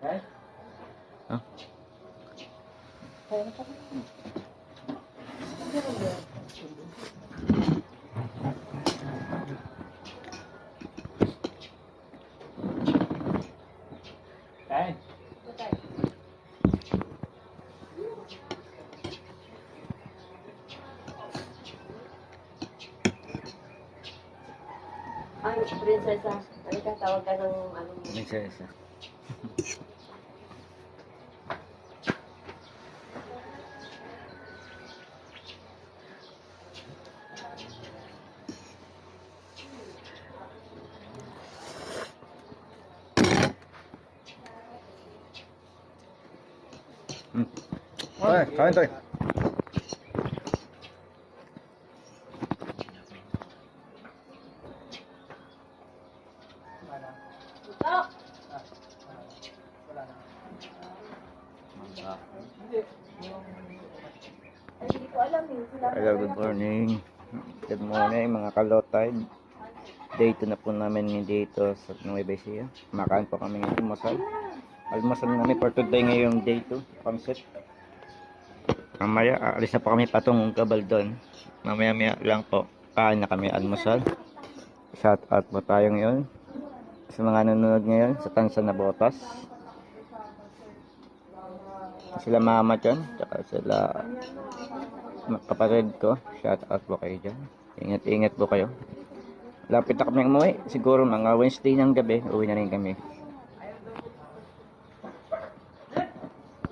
Ah. Kain. Ay, prinsesa. Halika, tawag ka ng ano mo. Prinsesa. Ay, kain tayo. Ito! Ay, hindi ko alam eh. Sila Hello, good morning. Good morning mga kalotay. Day 2 na po namin dito sa Nueva Ecija. Makain po kami ng almusal. Almusal namin for today ngayong day 2. Pansit. Mamaya aalis na po kami patungong Gabaldon. Mamaya lang po. Kain na kami almusal. Shout out po tayo ngayon sa mga nanonood ngayon sa Tansa na Botas. Sila mama dyan. Tsaka sila kapatid ko. Shout out po kayo dyan. Ingat-ingat po kayo. Lapit na kami umuwi. Siguro mga Wednesday ng gabi, uwi na rin kami.